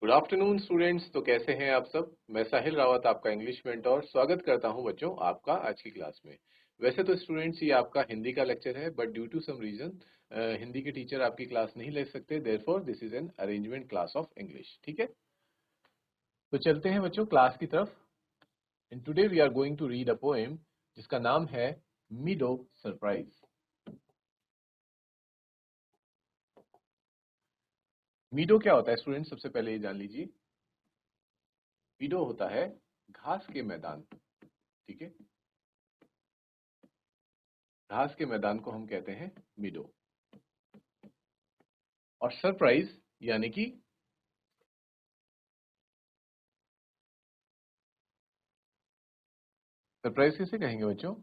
Good afternoon students. तो कैसे हैं आप सब। मैं साहिल रावत आपका इंग्लिश मेंटोर स्वागत करता हूं बच्चों आपका आज की क्लास में। वैसे तो स्टूडेंट्स ये आपका हिंदी का लेक्चर है, but due to some reason Hindi के टीचर आपकी क्लास नहीं ले सकते, therefore this is an arrangement class of English. ठीक है, तो चलते हैं बच्चों क्लास की तरफ। And today we are going to read a poem जिसका नाम है मीडो सरप्राइज। मीडो क्या होता है स्टूडेंट्स, सबसे पहले ये जान लीजिए। मीडो होता है घास के मैदान। ठीक है, घास के मैदान को हम कहते हैं मीडो। और सरप्राइज यानी कि सरप्राइज किसे कहेंगे बच्चों,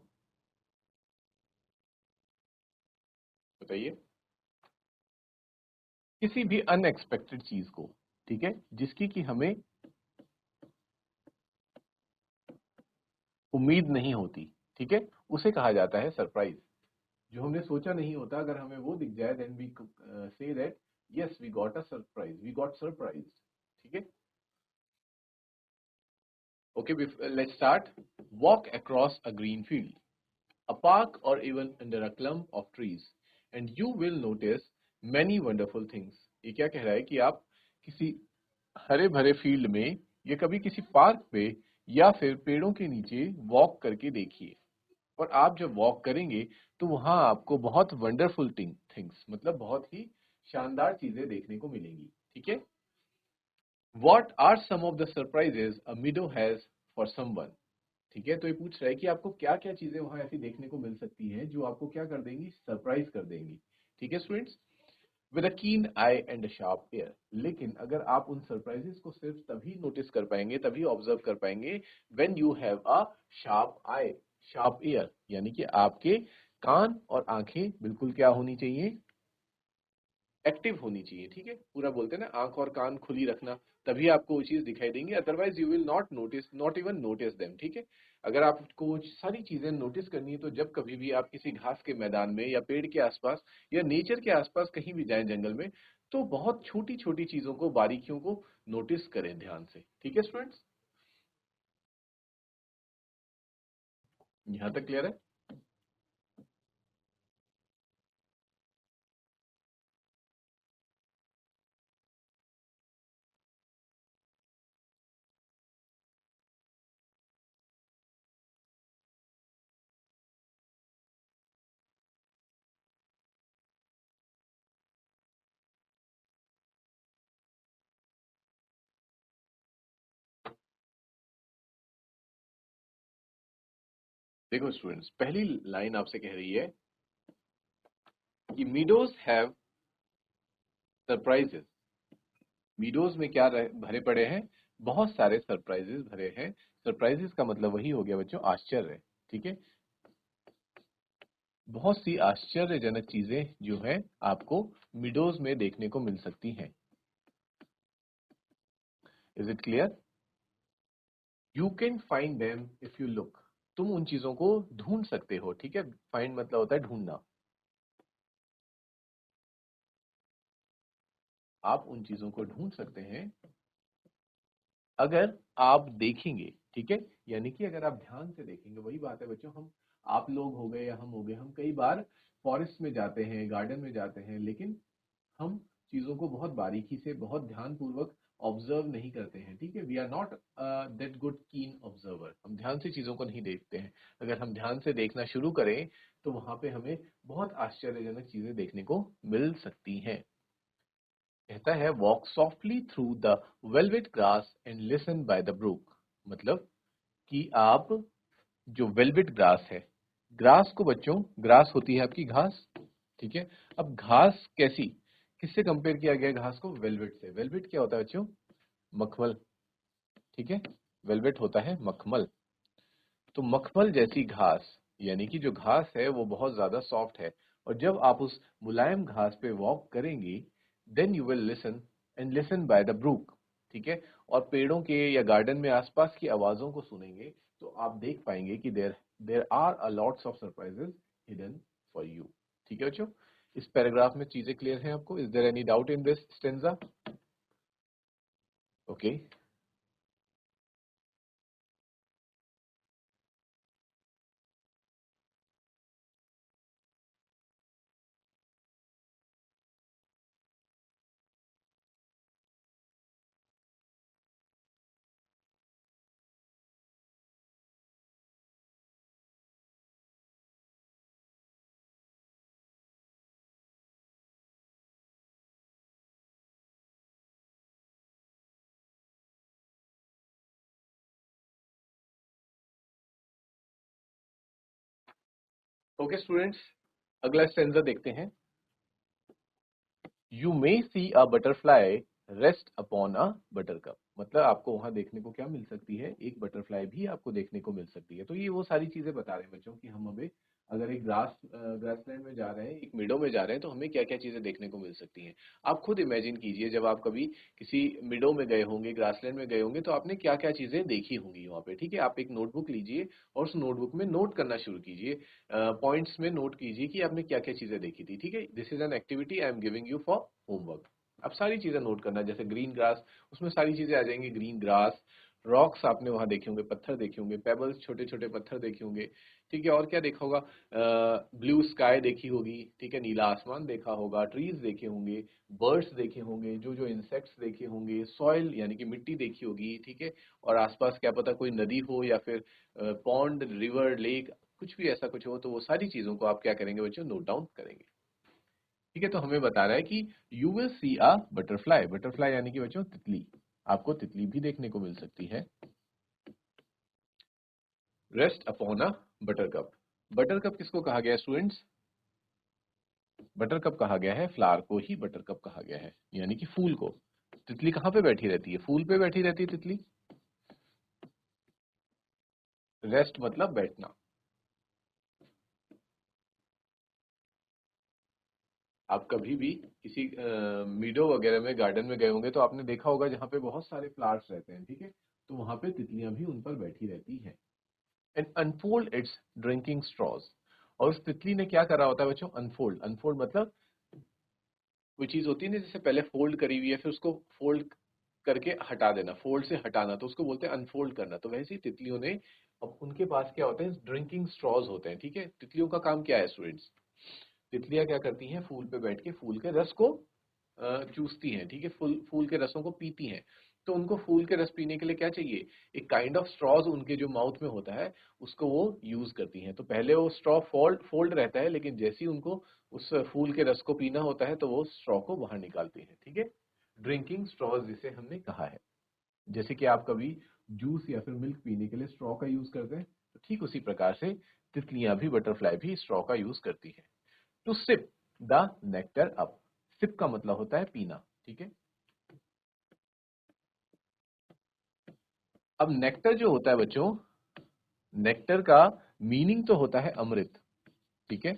बताइए। किसी भी अनएक्सपेक्टेड चीज को, ठीक है, जिसकी कि हमें उम्मीद नहीं होती, ठीक है, उसे कहा जाता है सरप्राइज। जो हमने सोचा नहीं होता, अगर हमें वो दिख जाए then we say that yes we got a surprise, we got surprise. ठीक है, okay, let's start. Walk across a green field, a park, or even under a clump of trees, and you will notice many wonderful things। ये क्या कह रहा है कि आप किसी हरे भरे फील्ड में या कभी किसी पार्क पे या फिर पेड़ों के नीचे वॉक करके देखिए। और आप जब वॉक करेंगे तो वहां आपको बहुत वंडरफुल थिंग्स मतलब बहुत ही शानदार चीजें देखने को मिलेंगी। ठीक है, what are some of the surprises a meadow has for someone. ठीक है, तो ये पूछ रहा है कि आपको क्या क्या चीजें वहां ऐसी देखने को मिल सकती हैं जो आपको क्या कर देंगी, सरप्राइज कर देंगी। ठीक है स्टूडेंट्स, विद अ कीन आई एंड अ शार्प ईयर। लेकिन अगर आप उन सरप्राइजेस को सिर्फ तभी नोटिस कर पाएंगे, तभी ऑब्जर्व कर पाएंगे when you have a sharp I, sharp year, यानी कि आपके कान और आंखें बिल्कुल क्या होनी चाहिए, एक्टिव होनी चाहिए। ठीक है, पूरा बोलते हैं ना, आंख और कान खुली रखना, तभी आपको वो चीज दिखाई देंगी, otherwise you will not notice, not even notice them. ठीक है, अगर आपको वो सारी चीजें नोटिस करनी है तो जब कभी भी आप किसी घास के मैदान में या पेड़ के आसपास या नेचर के आसपास कहीं भी जाएं जंगल में, तो बहुत छोटी छोटी चीजों को, बारीकियों को नोटिस करें ध्यान से। ठीक है स्टूडेंट्स, यहां तक क्लियर है। देखो स्टूडेंट्स, पहली लाइन आपसे कह रही है कि मीडोज हैव सरप्राइजेस। मीडोज में क्या भरे पड़े हैं, बहुत सारे सरप्राइजेस भरे हैं। सरप्राइजेस का मतलब वही हो गया बच्चों, आश्चर्य। ठीक है, बहुत सी आश्चर्यजनक चीजें जो है आपको मीडोज में देखने को मिल सकती हैं। Is it clear, you can find them if you look. तुम उन चीजों को ढूंढ सकते हो। ठीक है, फाइंड मतलब होता है ढूंढना, आप उन चीजों को ढूंढ सकते हैं अगर आप देखेंगे। ठीक है, यानी कि अगर आप ध्यान से देखेंगे, वही बात है बच्चों, हम आप लोग हो गए या हम हो गए, हम कई बार फॉरेस्ट में जाते हैं, गार्डन में जाते हैं, लेकिन हम चीजों को बहुत बारीकी से, बहुत ध्यान पूर्वक ऑब्जर्व नहीं करते हैं। ठीक है, we are not that good keen observer, हम ध्यान से चीजों को नहीं देखते हैं। अगर हम ध्यान से देखना शुरू करें तो वहां पे हमें बहुत आश्चर्यजनक चीजें देखने को मिल सकती हैं। कहता है walk softly through the velvet grass and listen by the brook. मतलब कि आप जो वेलवेट ग्रास है, ग्रास को बच्चों, ग्रास होती है आपकी घास। ठीक है, अब घास कैसी, किससे कंपेयर किया गया घास को, वेलवेट से। वेलवेट क्या होता है बच्चों, मखमल। ठीक है, वेलवेट होता है मखमल। तो मखमल जैसी घास, यानी कि जो घास है वो बहुत ज्यादा सॉफ्ट है, और जब आप उस मुलायम घास पे वॉक करेंगे then you will listen and listen by the brook. ठीक है, और पेड़ों के या गार्डन में आसपास की आवाजों को सुनेंगे तो आप देख पाएंगे कि there there are a lots of surprises hidden for you. ठीक है बच्चों, इस पैराग्राफ में चीजें क्लियर हैं आपको, is there any doubt in this stanza. Okay okay students, अगला स्टेंजा देखते हैं। You may see a butterfly rest upon a buttercup. मतलब आपको वहां देखने को क्या मिल सकती है, एक बटरफ्लाई भी आपको देखने को मिल सकती है। तो ये वो सारी चीजें बता रहे हैं बच्चों कि हम हमें अगर एक ग्रासलैंड में जा रहे हैं, एक मिडो में जा रहे हैं, तो हमें क्या क्या चीजें देखने को मिल सकती हैं। आप खुद इमेजिन कीजिए, जब आप कभी किसी मिडो में गए होंगे, ग्रासलैंड में गए होंगे, तो आपने क्या क्या चीजें देखी होंगी वहां पे। ठीक है, आप एक नोटबुक लीजिए और उस नोटबुक में नोट करना शुरू कीजिए, पॉइंट्स में नोट कीजिए कि आपने क्या क्या चीजें देखी थी। ठीक है, this is an activity I am giving you for homework. अब सारी चीजें नोट करना, जैसे ग्रीन ग्रास, उसमें सारी चीजें आ जाएंगी। ग्रीन ग्रास, रॉक्स आपने वहां देखे होंगे, पत्थर देखे होंगे, पेबल्स, छोटे छोटे पत्थर देखे होंगे। ठीक है, और क्या देखा होगा, ब्लू स्काई देखी होगी। ठीक है, नीला आसमान देखा होगा, ट्रीज देखे होंगे, बर्ड्स देखे होंगे, जो जो इंसेक्ट्स देखे होंगे, सॉइल यानी कि मिट्टी देखी होगी। ठीक है, और आसपास क्या पता कोई नदी हो या फिर पॉन्ड, रिवर, लेक, कुछ भी ऐसा कुछ हो, तो वो सारी चीजों को आप क्या करेंगे बच्चों, नोट डाउन करेंगे। ठीक है, तो हमें बता रहा है कि you will see a butterfly. Butterfly यानी कि बच्चों तितली, आपको तितली भी देखने को मिल सकती है। Rest upon a buttercup. Buttercup किसको कहा गया है स्टूडेंट्स? बटरकप कहा गया है फ्लावर को ही बटरकप कहा गया है, यानी कि फूल को। तितली कहाँ पे बैठी रहती है? फूल पे बैठी रहती है तितली। रेस्ट मतलब बैठना। आप कभी भी किसी मीडो वगैरह में, गार्डन में गए होंगे, तो आपने देखा होगा जहाँ पे बहुत सारे फ्लावर्स रहते हैं। ठीक है, तो वहां पे तितलियां भी उन पर बैठी रहती हैं। And unfold it's drinking straws. और उस तितली ने क्या करा होता है बच्चों? अनफोल्ड। अनफोल्ड मतलब कोई चीज होती है ना, जैसे पहले फोल्ड करी हुई है, फिर उसको फोल्ड करके हटा देना, फोल्ड से हटाना, तो उसको बोलते हैं अनफोल्ड करना। तो वैसे ही तितलियों ने, अब उनके पास क्या होते हैं? ड्रिंकिंग स्ट्रॉज होते हैं। ठीक है, तितलियों का काम क्या है स्टूडेंट्स? तितलियां क्या करती हैं? फूल पे बैठ के फूल के रस को चूसती हैं। ठीक है, फूल फूल के रसों को पीती हैं। तो उनको फूल के रस पीने के लिए क्या चाहिए? एक काइंड ऑफ स्ट्रॉज उनके जो माउथ में होता है, उसको वो यूज करती हैं। तो पहले वो स्ट्रॉ फोल्ड फोल्ड रहता है, लेकिन जैसे ही उनको उस फूल के रस को पीना होता है, तो वो स्ट्रॉ को बाहर निकालती हैं। ठीक है, ड्रिंकिंग स्ट्रॉज जिसे हमने कहा है। जैसे कि आप कभी जूस या फिर मिल्क पीने के लिए स्ट्रॉ का यूज करते हैं, तो ठीक उसी प्रकार से तितलियां भी, बटरफ्लाई भी स्ट्रॉ का यूज करती है। To sip the nectar up. Sip का मतलब होता है पीना। ठीक है, अब नेक्टर जो होता है बच्चों, नेक्टर का मीनिंग तो होता है अमृत। ठीक है,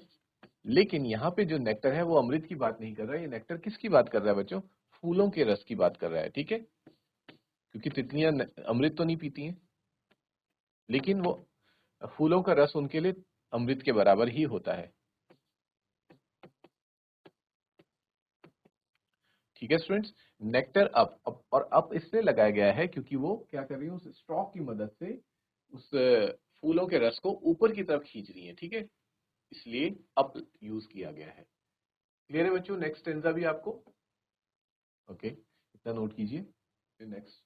लेकिन यहाँ पे जो नेक्टर है वो अमृत की बात नहीं कर रहा है। ये नेक्टर किसकी बात कर रहा है बच्चों? फूलों के रस की बात कर रहा है। ठीक है, क्योंकि तितलियां अमृत तो नहीं पीती हैं, लेकिन वो फूलों का रस उनके लिए अमृत के बराबर ही होता है। ठीक है स्टूडेंट्स, नेक्टर अप और अप इसलिए लगाया गया है क्योंकि वो क्या कर रही है, उस स्टॉक की मदद से उस फूलों के रस को ऊपर की तरफ खींच रही है। ठीक है, इसलिए अप यूज किया गया है। क्लियर है बच्चों? नेक्स्ट स्टेंजा भी आपको ओके, इतना नोट कीजिए, फिर नेक्स्ट।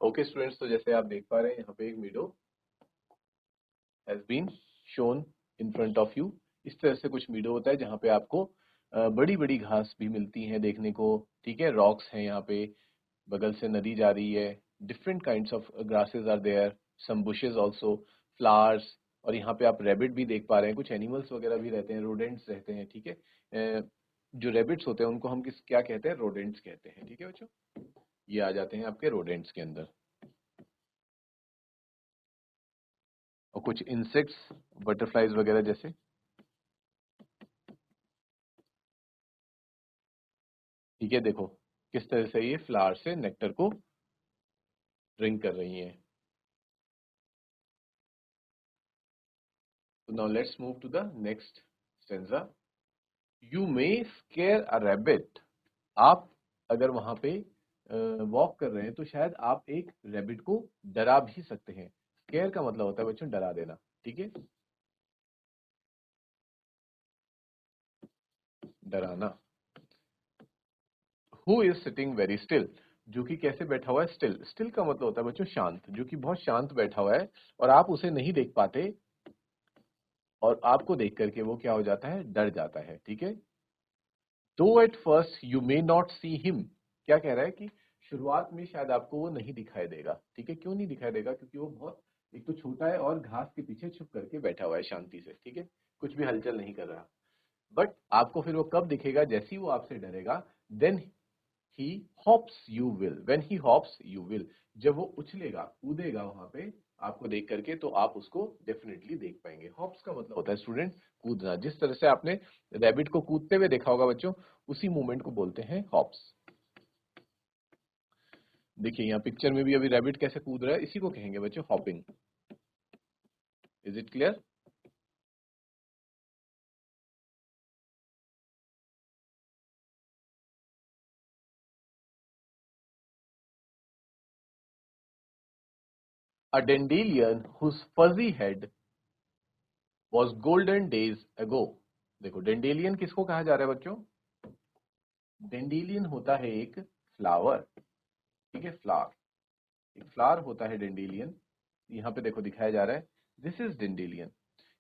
ओके स्टूडेंट्स, तो जैसे आप देख पा रहे हैं, यहाँ पे एक meadow has been shown in front of you. इस तरह से कुछ मीडो होता है जहाँ पे आपको बड़ी बड़ी घास भी मिलती है देखने को। ठीक है, रॉक्स हैं यहाँ पे, बगल से नदी जा रही है, different kinds of grasses are there, some bushes also, flowers. और यहाँ पे आप रैबिट भी देख पा रहे हैं, कुछ एनिमल्स वगैरह भी रहते हैं, रोडेंट्स रहते हैं। ठीक है, जो रैबिट्स होते हैं उनको हम क्या कहते हैं, रोडेंट्स कहते हैं। ठीक है बच्चों, ये आ जाते हैं आपके रोडेंट्स के अंदर। और कुछ इंसेक्ट्स, बटरफ्लाइज वगैरह जैसे। ठीक है, देखो किस तरह से ये फ्लावर से नेक्टर को ड्रिंक कर रही हैं। So now let's move to the next stanza. You may scare a rabbit. आप अगर वहां पे वॉक कर रहे हैं तो शायद आप एक रैबिट को डरा भी सकते हैं। स्केयर का मतलब होता है बच्चों डरा देना। ठीक है, डराना। Who is sitting very still, जो कि कैसे बैठा हुआ है, स्टिल। स्टिल का मतलब होता है बच्चों शांत, जो कि बहुत शांत बैठा हुआ है और आप उसे नहीं देख पाते, और आपको देख करके वो क्या हो जाता है, डर जाता है। ठीक है, दो at first you may not see him, क्या कह रहा है कि शुरुआत में शायद आपको वो नहीं दिखाई देगा। ठीक है, क्यों नहीं दिखाई देगा, क्योंकि वो बहुत एक तो छोटा है और घास के पीछे छुप करके बैठा हुआ है शांति से। ठीक है, कुछ भी हलचल नहीं कर रहा। बट आपको फिर वो कब दिखेगा, जैसे ही वो आपसे डरेगा, then he hops you will, when he hops you will, जब वो उछलेगा कूदेगा वहां पे आपको देख करके, तो आप उसको डेफिनेटली देख पाएंगे। हॉप्स का मतलब होता है स्टूडेंट कूदना। जिस तरह से आपने रैबिट को कूदते हुए देखा होगा बच्चों, उसी मूवमेंट को बोलते हैं हॉप्स। देखिए यहाँ पिक्चर में भी अभी रैबिट कैसे कूद रहा है, इसी को कहेंगे बच्चों hopping. Is it clear? A dandelion whose fuzzy head was golden days ago. देखो डेंडेलियन किसको कहा जा रहा है बच्चों, डेंडेलियन होता है एक फ्लावर। ठीक है, फ्लावर, एक फ्लावर होता है डेंडेलियन। यहाँ पे देखो दिखाया जा रहा है, दिस इज डेंडेलियन।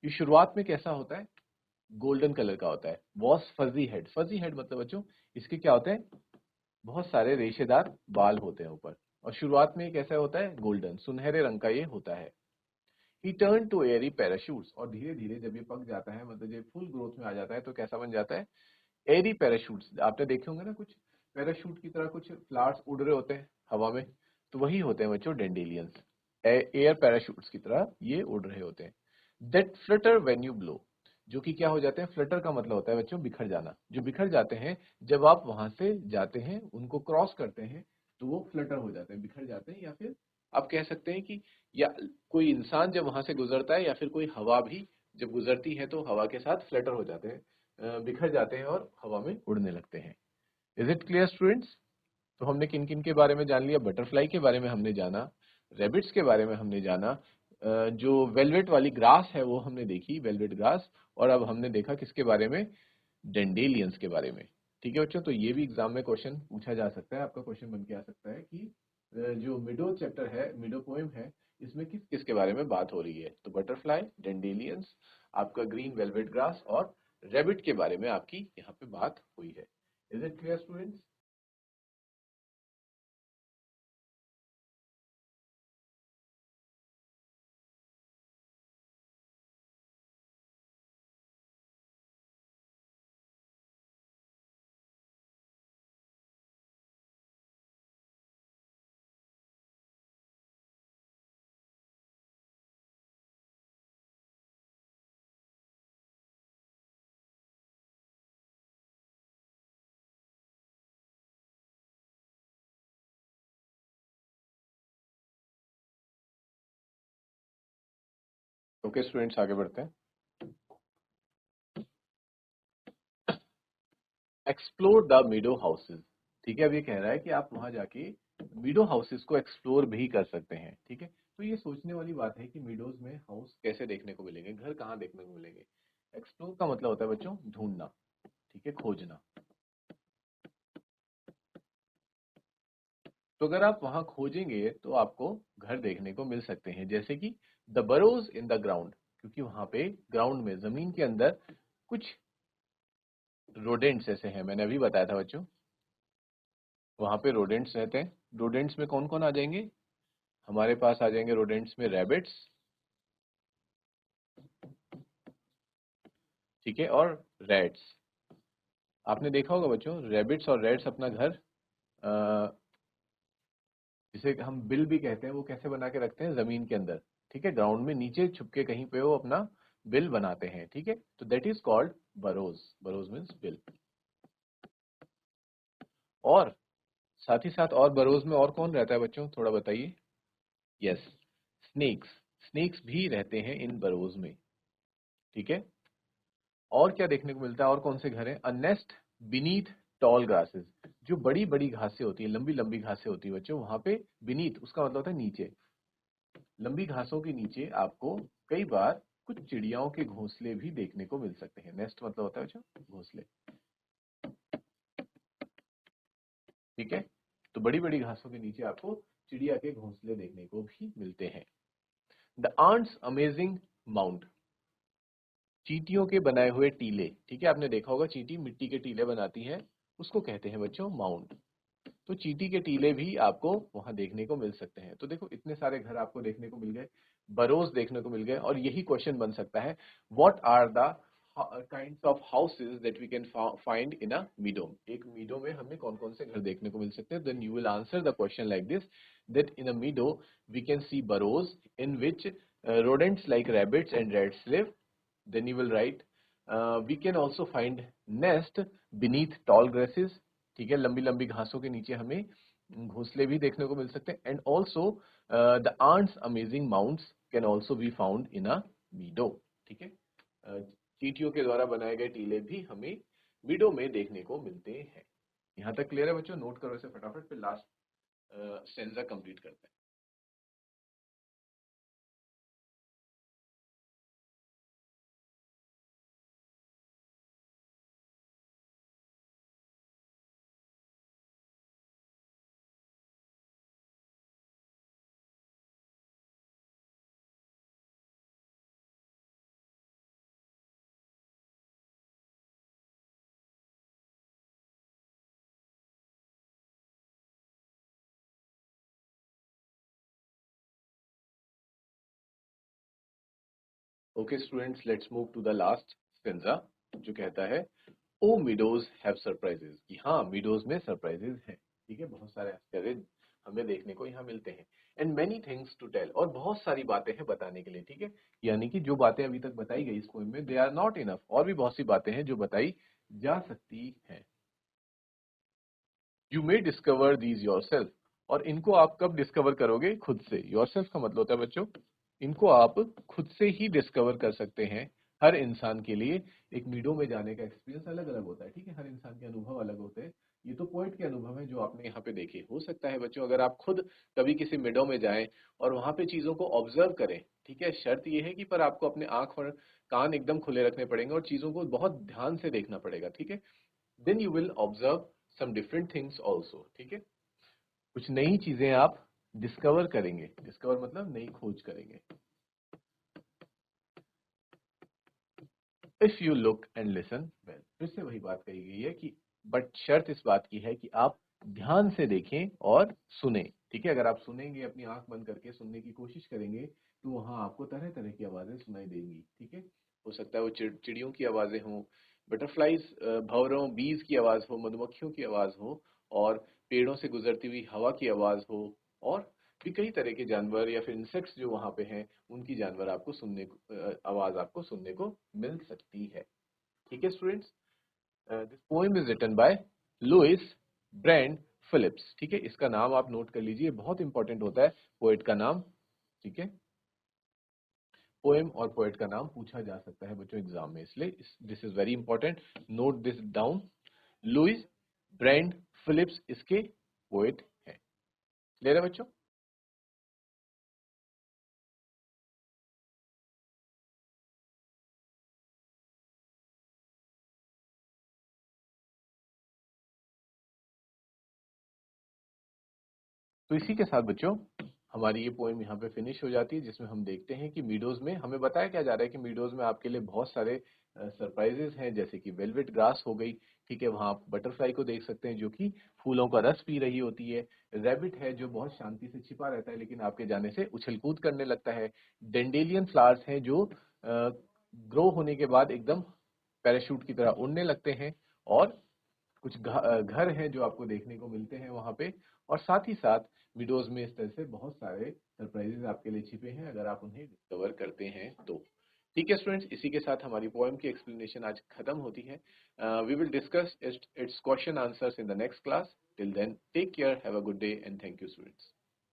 ये शुरुआत में कैसा होता है, गोल्डन कलर का होता है। Was fuzzy head, fuzzy head मतलब बच्चों इसके क्या होते हैं, बहुत सारे रेशेदार बाल होते हैं ऊपर, और शुरुआत में ये कैसा होता है, गोल्डन सुनहरे रंग का ये होता है। He turn to airy parachutes, और धीरे धीरे जब ये पक जाता है, मतलब ये फुल ग्रोथ में आ जाता है, तो कैसा बन जाता है, एयरी पैराशूट्स। आपने देखे होंगे ना, कुछ पैराशूट की तरह कुछ फ्लावर्स उड़ रहे होते हैं हवा में, तो वही होते हैं बच्चों डेंडेलियंस। एयर पैराशूट्स की तरह ये उड़ रहे होते हैं। That Flutter when you blow, जो कि क्या हो जाते हैं, फ्लटर का मतलब होता है बच्चों बिखर जाना, जो बिखर जाते हैं जब आप वहां से जाते हैं, उनको क्रॉस करते हैं, तो वो फ्लटर हो जाते हैं, बिखर जाते हैं। या फिर आप कह सकते हैं कि या कोई इंसान जब वहां से गुजरता है, या फिर कोई हवा भी जब गुजरती है, तो हवा के साथ फ्लटर हो जाते हैं, बिखर जाते हैं और हवा में उड़ने लगते हैं। Is it clear students? तो हमने किन किन के बारे में जान लिया, बटरफ्लाई के बारे में हमने जाना, रेबिट्स के बारे में हमने जाना, जो वेलवेट वाली ग्रास है वो हमने देखी, वेलवेट ग्रास। और अब हमने देखा किसके बारे में, डेंडेलियंस के बारे में। ठीक है बच्चों, तो ये भी एग्जाम में क्वेश्चन पूछा जा सकता है, आपका क्वेश्चन बन के आ सकता है कि जो मिडो चैप्टर है, मिडो पोएम है, इसमें किस किस के बारे में बात हो रही है। तो बटरफ्लाई, डेंडेलियंस, आपका ग्रीन वेलवेट ग्रास और रेबिट के बारे में आपकी यहाँ पे बात हुई है। Is it clear students? Okay students, आगे बढ़ते हैं। Explore the मीडो houses. ठीक है, अब ये कह रहा है कि आप वहां जाके मीडो हाउसेज को एक्सप्लोर भी कर सकते हैं। ठीक है, तो ये सोचने वाली बात है कि मीडोज में हाउस कैसे देखने को मिलेंगे, घर कहाँ देखने को मिलेंगे। एक्सप्लोर का मतलब होता है बच्चों ढूंढना। ठीक है, खोजना। तो अगर आप वहां खोजेंगे तो आपको घर देखने को मिल सकते हैं, जैसे कि द बरोज इन द ग्राउंड, क्योंकि वहां पे ग्राउंड में, जमीन के अंदर कुछ रोडेंट्स ऐसे हैं, मैंने अभी बताया था बच्चों, वहां पे रोडेंट्स रहते हैं। रोडेंट्स में कौन कौन आ जाएंगे, हमारे पास आ जाएंगे रोडेंट्स में रैबिट्स। ठीक है, और रैट्स। आपने देखा होगा बच्चों, रैबिट्स और रैट्स अपना घर जिसे हम बिल भी कहते हैं, वो कैसे बना के रखते हैं? जमीन के अंदर, ठीक है, ग्राउंड में नीचे छुपके कहीं पे वो अपना बिल बनाते हैं, ठीक है, तो that is called burrows. Burrows means बिल। और साथ ही साथ और बरोज में और कौन रहता है बच्चों, थोड़ा बताइए। Yes, snacks. स्नेक्स भी रहते हैं इन बरोज में, ठीक है। और क्या देखने को मिलता है, और कौन से घर हैं? अ नेस्ट बीनीथ टॉल ग्रासेस। जो बड़ी बड़ी घासें होती है, लंबी लंबी घासें होती है बच्चों, वहां पे बीनीथ उसका मतलब होता है नीचे। लंबी घासों के नीचे आपको कई बार कुछ चिड़ियाओं के घोंसले भी देखने को मिल सकते हैं। नेस्ट मतलब होता है बच्चों घोंसले, ठीक है। तो बड़ी बड़ी घासों के नीचे आपको चिड़िया के घोंसले देखने को भी मिलते हैं। The ants amazing mount. चींटियों के बनाए हुए टीले, ठीक है, आपने देखा होगा चींटी मिट्टी के टीले बनाती है, उसको कहते हैं बच्चों माउंट। तो चींटी के टीले भी आपको वहां देखने को मिल सकते हैं। तो देखो इतने सारे घर आपको देखने को मिल गए, बरोज देखने को मिल गए, और यही क्वेश्चन बन सकता है, what are the kinds of houses that we can find in a meadow. एक मीडो में हमें कौन कौन से घर देखने को मिल सकते हैं? Then you will answer the question like this, that in a meadow we can see burrows in which rodents like rabbits and rats live. Then you will write, we can also find nest beneath tall grasses, ठीक है, लंबी लंबी घासों के नीचे हमें घोंसले भी देखने को मिल सकते हैं। And also the ants amazing mounts can also be found in a meadow, ठीक है। चींटियों के द्वारा बनाए गए टीले भी हमें मीडो में देखने को मिलते हैं। यहाँ तक क्लियर है बच्चों? नोट करो इसे फटाफट, फिर लास्ट स्टेंजा कंप्लीट करते हैं। Okay students, let's move to the last stanza, जो कहता है, ओ मीडोज हैव सरप्राइजेज, कि हाँ मीडोज में सरप्राइजेज हैं, ठीक है, बहुत सारे आश्चर्य हमें देखने को यहाँ मिलते हैं। And many things to tell, और बहुत सारी बातें हैं बताने के लिए, ठीक है। यानी कि जो बातें अभी तक बताई गई इस पोएम में, दे आर नॉट इनफ, और भी बहुत सी बातें हैं जो बताई जा सकती हैं। You may discover these your self, और इनको आप कब डिस्कवर करोगे? खुद से। योर सेल्फ का मतलब होता है बच्चों, इनको आप खुद से ही डिस्कवर कर सकते हैं। हर इंसान के लिए एक मीडो में जाने का एक्सपीरियंस अलग अलग होता है, ठीक है, हर इंसान के अनुभव अलग होते हैं। ये तो पोइट के अनुभव है जो आपने यहाँ पे देखे। हो सकता है बच्चों अगर आप खुद कभी किसी मीडो में जाएं और वहां पे चीजों को ऑब्जर्व करें, ठीक है, शर्त ये है कि पर आपको अपने आंख और कान एकदम खुले रखने पड़ेंगे और चीजों को बहुत ध्यान से देखना पड़ेगा, ठीक है। Then you will observe some different things also, ठीक है। कुछ नई चीजें आप डिस्कवर करेंगे। डिस्कवर मतलब नई खोज करेंगे। If you look and listen well, फिर से वही बात कही गई है कि बट शर्त इस बात की है कि आप ध्यान से देखें और सुने, ठीक है। अगर आप सुनेंगे, अपनी आंख बंद करके सुनने की कोशिश करेंगे, तो वहां आपको तरह तरह की आवाजें सुनाई देंगी, ठीक है। हो सकता है वो चिड़ियों की आवाजें हों, बटरफ्लाईज, भंवरों, बीज की आवाज हो, मधुमक्खियों की आवाज हो, और पेड़ों से गुजरती हुई हवा की आवाज हो, और भी कई तरह के जानवर या फिर इंसेक्ट्स जो वहां पे हैं, उनकी जानवर आपको सुनने को, आवाज आपको सुनने को मिल सकती है, ठीक है students. This poem is written by Louis Brand Phillips, ठीक है। इसका नाम आप नोट कर लीजिए, बहुत इंपॉर्टेंट होता है पोएट का नाम, ठीक है। पोएम और पोएट का नाम पूछा जा सकता है बच्चों एग्जाम में, इसलिए this is very important, note this down. Louis Brand Phillips इसके पोएट हैं। क्लियर है बच्चों? तो इसी के साथ बच्चों हमारी ये पोएम यहाँ पे फिनिश हो जाती है, जिसमें हम देखते हैं कि मीडोज में हमें बताया क्या जा रहा है कि मीडोज में आपके लिए बहुत सारे सरप्राइजेस हैं, जैसे कि वेलवेट ग्रास हो गई, ठीक है, वहां आप बटरफ्लाई को देख सकते हैं जो कि फूलों का रस पी रही होती है। रैबिट है जो बहुत शांति से छिपा रहता है, लेकिन आपके जाने से उछल कूद करने लगता है। डेंडेलियन फ्लावर्स हैं जो ग्रो होने के बाद एकदम पैराशूट की तरह उड़ने लगते हैं। और कुछ घर हैं जो आपको देखने को मिलते हैं वहाँ पे, और साथ ही साथ वीडियोस में इस तरह से बहुत सारे सरप्राइजेस आपके लिए छिपे हैं अगर आप उन्हें डिस्कवर करते हैं तो। ठीक है स्टूडेंट्स, इसी के साथ हमारी पोएम की एक्सप्लेनेशन आज खत्म होती है। We will discuss its question answers in the next class. Till then take care, have a good day and thank you students.